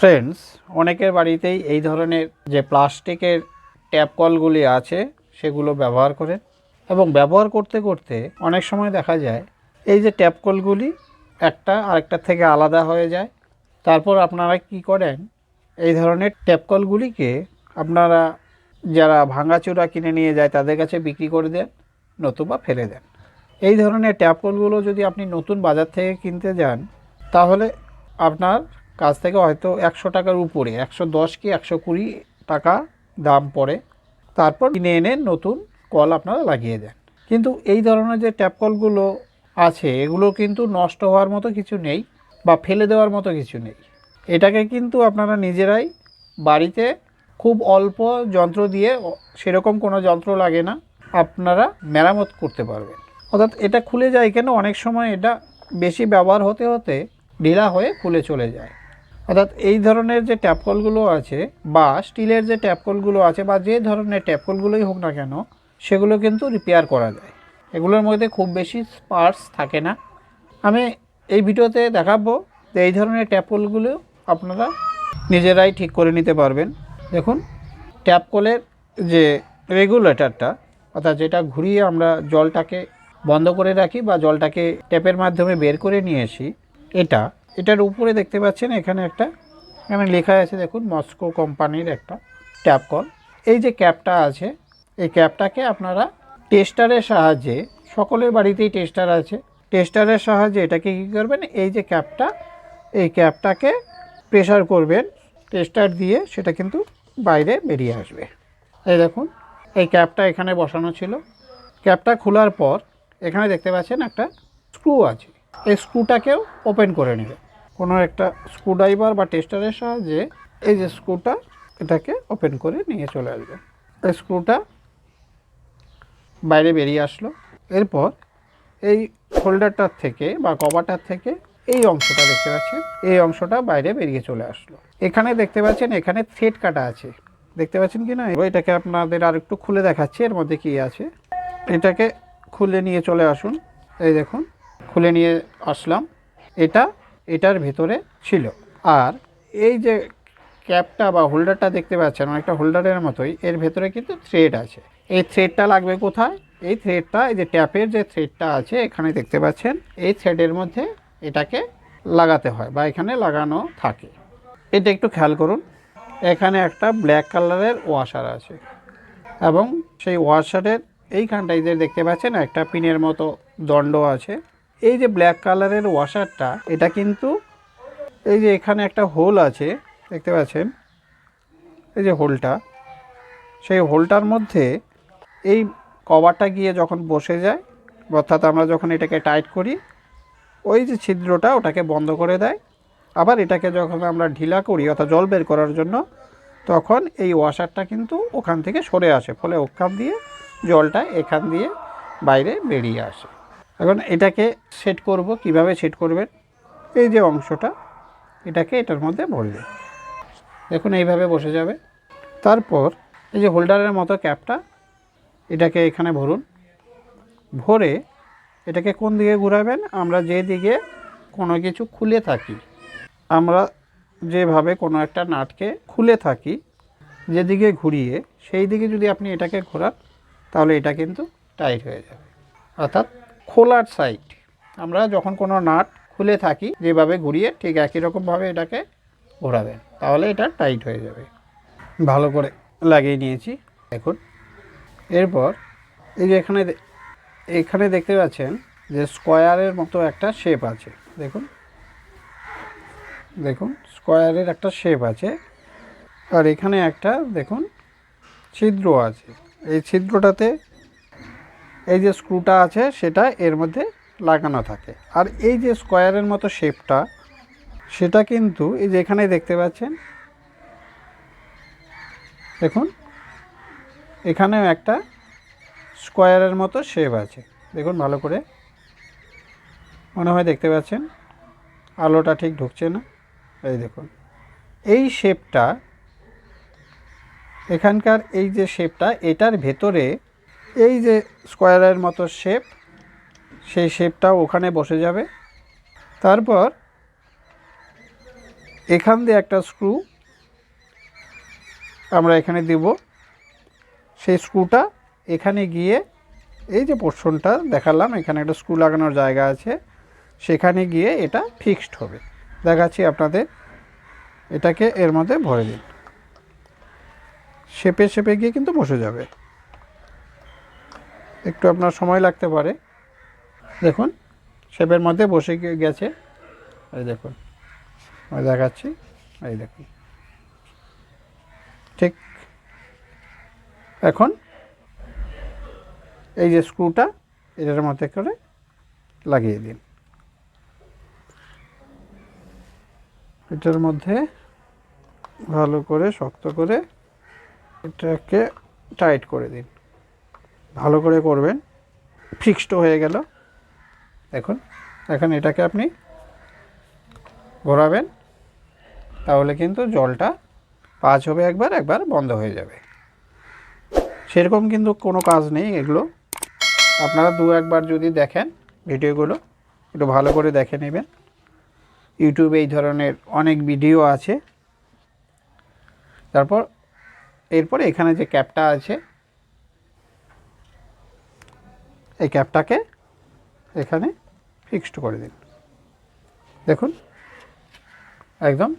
Friends, অনেকের বাড়িতেই এই ধরনের যে প্লাস্টিকের ট্যাপ কলগুলি আছে সেগুলো ব্যবহার করেন এবং ব্যবহার করতে করতে অনেক সময় দেখা যায় এই যে ট্যাপ কলগুলি একটা আরেকটার থেকে আলাদা হয়ে যায়। তারপর আপনারা কি করেন, এই ধরনের ট্যাপ কলগুলিকে আপনারা যারা ভাঙাচোরা কিনে নিয়ে যায় তাদের কাছে বিক্রি করে দেন, নতুবা ফেলে দেন। এই ধরনের ট্যাপ কলগুলো যদি আপনি নতুন বাজার থেকে কিনতে যান তাহলে আপনার কাছ থেকে হয়তো 100 টাকার উপরে, 110 কি 120 টাকা দাম পড়ে। তারপর কিনে এনে নতুন কল আপনারা লাগিয়ে দেন। কিন্তু এই ধরনের যে ট্যাপ কলগুলো আছে এগুলো কিন্তু নষ্ট হওয়ার মতো কিছু নেই বা ফেলে দেওয়ার মতো কিছু নেই। এটাকে কিন্তু আপনারা নিজেরাই বাড়িতে খুব অল্প যন্ত্র দিয়ে, সেরকম কোনো যন্ত্র লাগে না, আপনারা মেরামত করতে পারবেন। অর্থাৎ এটা খুলে যায় কেন, অনেক সময় এটা বেশি ব্যবহার হতে হতে ঢিলা হয়ে খুলে চলে যায়। অর্থাৎ এই ধরনের যে ট্যাপ কলগুলো আছে বা স্টিলের যে ট্যাপ কলগুলো আছে বা যে ধরনের ট্যাপ কলগুলোই হোক না কেন, সেগুলো কিন্তু রিপেয়ার করা যায়। এগুলোর মধ্যে খুব বেশি পার্টস থাকে না। আমি এই ভিডিওতে দেখাবো যে এই ধরনের ট্যাপ কলগুলো আপনারা নিজেরাই ঠিক করে নিতে পারবেন। দেখুন, ট্যাপ কলের যে রেগুলেটরটা, অর্থাৎ যেটা ঘুরিয়ে আমরা জলটাকে বন্ধ করে রাখি বা জলটাকে ট্যাপের মাধ্যমে বের করে নিয়ে আসি, এটার উপরে দেখতে পাচ্ছেন এখানে লেখা আছে, দেখুন, মস্কো কোম্পানির একটা ট্যাপ কল। এই যে ক্যাপটা আছে, এই ক্যাপটাকে আপনারা টেস্টারের সাহায্যে, সকলের বাড়িতেই টেস্টার আছে, টেস্টারের সাহায্যে এটাকে কী করবেন, এই যে এই ক্যাপটাকে প্রেসার করবেন টেস্টার দিয়ে, সেটা কিন্তু বাইরে বেরিয়ে আসবে। এই দেখুন, এই ক্যাপটা এখানে বসানো ছিল। ক্যাপটা খোলার পর এখানে দেখতে পাচ্ছেন একটা স্ক্রু আছে। এই স্ক্রুটাকেও ওপেন করে নেবে কোনো একটা স্ক্রুড্রাইভার বা টেস্টারের সাহায্যে। এই যে স্ক্রুটা, এটাকে ওপেন করে নিয়ে চলে আসবে। এই স্ক্রুটা বাইরে বেরিয়ে আসলো। এরপর এই হোল্ডারটার থেকে বা কভারটার থেকে এই অংশটা দেখতে পাচ্ছেন, এই অংশটা বাইরে বেরিয়ে চলে আসলো। এখানে দেখতে পাচ্ছেন এখানে থ্রেড কাটা আছে, দেখতে পাচ্ছেন কি না? এটাকে আপনাদের আর একটু খুলে দেখাচ্ছি এর মধ্যে কি আছে। এটাকে খুলে নিয়ে চলে আসুন। এই দেখুন, খুলে নিয়ে আসলাম। এটার ভেতরে ছিল। আর এই যে ক্যাপটা বা হোল্ডারটা দেখতে পাচ্ছেন, অনেকটা হোল্ডারের মতোই, এর ভেতরে কিন্তু থ্রেড আছে। এই থ্রেডটা লাগবে কোথায়? এই থ্রেডটা, এই যে ট্যাপের যে থ্রেডটা আছে এখানে দেখতে পাচ্ছেন, এই থ্রেডের মধ্যে এটাকে লাগাতে হয় বা এখানে লাগানো থাকে। এটা একটু খেয়াল করুন, এখানে একটা ব্ল্যাক কালারের ওয়াশার আছে এবং সেই ওয়াশারের এইখানটায় যে দেখতে পাচ্ছেন একটা পিনের মতো দণ্ড আছে। এই যে ব্ল্যাক কালারের ওয়াশারটা, এটা কিন্তু এই যে এখানে একটা হোল আছে, দেখতে পাচ্ছেন এই যে হোলটা, সেই হোলটার মধ্যে এই কভারটা গিয়ে যখন বসে যায়, অর্থাৎ আমরা যখন এটাকে টাইট করি, ওই যে ছিদ্রটা ওটাকে বন্ধ করে দেয়। আবার এটাকে যখন আমরা ঢিলা করি অর্থাৎ জল বের করার জন্য, তখন এই ওয়াশারটা কিন্তু ওখান থেকে সরে আসে, ফলে ওখান দিয়ে জলটা এখান দিয়ে বাইরে বেরিয়ে আসে। এখন এটাকে সেট করব, কিভাবে সেট করবেন? এই যে অংশটা, এটাকে এটার মধ্যে ভরবে, দেখুন এইভাবে বসে যাবে। তারপর এই যে হোল্ডারের মতো ক্যাপটা, এটাকে এখানে ভরুন। ভরে এটাকে কোন দিকে ঘোরাবেন? আমরা যে দিকে কোনো কিছু খুলে থাকি, আমরা যেভাবে কোনো একটা নাটকে খুলে থাকি, যেদিকে ঘুরিয়ে সেই দিকে যদি আপনি এটাকে ঘোরান তাহলে এটা কিন্তু টাইট হয়ে যাবে। অর্থাৎ খোলার সাইড, আমরা যখন কোনো নাট খুলে থাকি যেভাবে ঘুরিয়ে, ঠিক একই রকমভাবে এটাকে ঘোরাবেন, তাহলে এটা টাইট হয়ে যাবে। ভালো করে লাগিয়ে নিয়েছি, দেখুন। এরপর এই যে এখানে দেখতে পাচ্ছেন যে স্কোয়ারের মতো একটা শেপ আছে, দেখুন দেখুন স্কোয়ারের একটা শেপ আছে। আর এখানে একটা দেখুন ছিদ্র আছে। এই ছিদ্রটাতে এই যে স্ক্রুটা আছে সেটা এর মধ্যে লাগানো থাকে। আর এই যে স্কোয়ারের মতো শেপটা, সেটা কিন্তু এই যে এখানে দেখতে পাচ্ছেন, দেখুন এখানেও একটা স্কোয়ারের মতো শেপ আছে, দেখুন ভালো করে, মনে হয় দেখতে পাচ্ছেন, আলোটা ঠিক ঢুকছে না। এই দেখুন এই শেপটা, এখানকার এই যে শেপটা, এটার ভেতরে এই যে স্কোয়ারের মতো শেপ, সেই শেপটাও ওখানে বসে যাবে। তারপর এখান দিয়ে একটা স্ক্রু আমরা এখানে দেব। সেই স্ক্রুটা এখানে গিয়ে এই যে পোর্শনটা দেখালাম, এখানে একটা স্ক্রু লাগানোর জায়গা আছে, সেখানে গিয়ে এটা ফিক্সড হবে। দেখাচ্ছি আপনাদের। এটাকে এর মধ্যে ভরে দিন, শেপে শেপে গিয়ে কিন্তু বসে যাবে। একটু আপনার সময় লাগতে পারে। দেখুন শেপের মধ্যে বসে গেছে। এই দেখুন, আমি দেখাচ্ছি। এই দেখুন, ঠিক। এখন এই যে স্ক্রুটা এটার মধ্যে করে লাগিয়ে দিন। এটার মধ্যে ভালো করে শক্ত করে এটাকে টাইট করে দিন। ভালো করে করবেন, ফিক্সড হয়ে গেল। দেখুন এখন এটাকে আপনি ঘোরাবেন, তাহলে কিন্তু জলটা পাঁচ হবে, একবার বন্ধ হয়ে যাবে। সেরকম কিন্তু কোনো কাজ নেই এগুলো। আপনারা দু একবার যদি দেখেন ভিডিওগুলো, একটু ভালো করে দেখে নেবেন। ইউটিউবে এই ধরনের অনেক ভিডিও আছে। এরপরে এখানে যে ক্যাপটা আছে, এই ক্যাপটাকে এখানে ফিক্সড করে দিন। দেখুন একদম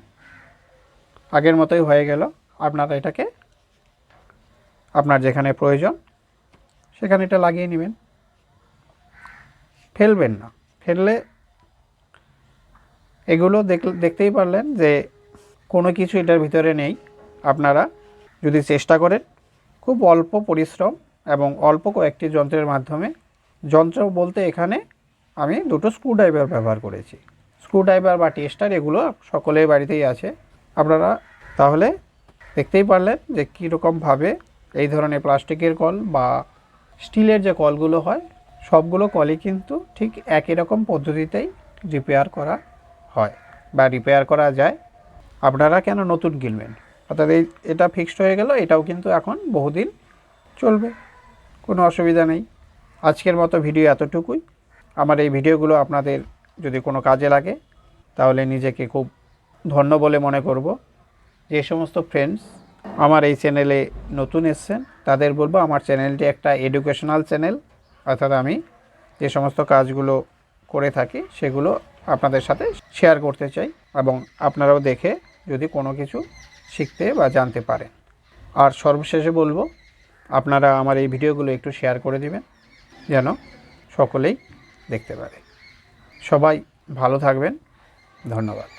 আগের মতোই হয়ে গেল। আপনারা এটাকে আপনার যেখানে প্রয়োজন সেখানে এটা লাগিয়ে নেবেন। ফেলবেন না, ফেললে এগুলো দেখতেই পারলেন যে কোনো কিছু এটার ভিতরে নেই। আপনারা যদি চেষ্টা করেন, খুব অল্প পরিশ্রম এবং অল্প কয়েকটি যন্ত্রের মাধ্যমে, যন্ত্র বলতে এখানে আমি দুটো স্ক্রুড্রাইভার ব্যবহার করেছি। স্ক্রুড্রাইভার বা টেস্টার এগুলো সকলের বাড়িতেই আছে। আপনারা তাহলে দেখতেই পারলেন যে কীরকমভাবে এই ধরনের প্লাস্টিকের কল বা স্টিলের যে কলগুলো হয়, সবগুলো কলই কিন্তু ঠিক একই রকম পদ্ধতিতেই রিপেয়ার করা হয় বা রিপেয়ার করা যায়। আপনারা কেন নতুন কিনবেন? অর্থাৎ এটা ফিক্সড হয়ে গেল, এটাও কিন্তু এখন বহুদিন চলবে, কোনো অসুবিধা নেই। আজকের মতো ভিডিও এতটুকুই। আমার এই ভিডিওগুলো আপনাদের যদি কোনো কাজে লাগে তাহলে নিজেকে খুব ধন্য বলে মনে করব। যে সমস্ত ফ্রেন্ডস আমার এই চ্যানেলে নতুন এসেছেন তাদের বলবো, আমার চ্যানেলটি একটা এডুকেশনাল চ্যানেল। অর্থাৎ আমি যে সমস্ত কাজগুলো করে থাকি সেগুলো আপনাদের সাথে শেয়ার করতে চাই, এবং আপনারাও দেখে যদি কোনো কিছু শিখতে বা জানতে পারেন। আর সর্বশেষে বলবো, আপনারা আমার এই ভিডিওগুলো একটু শেয়ার করে দিবেন যেন সকলেই দেখতে পারে। সবাই ভালো থাকবেন। ধন্যবাদ।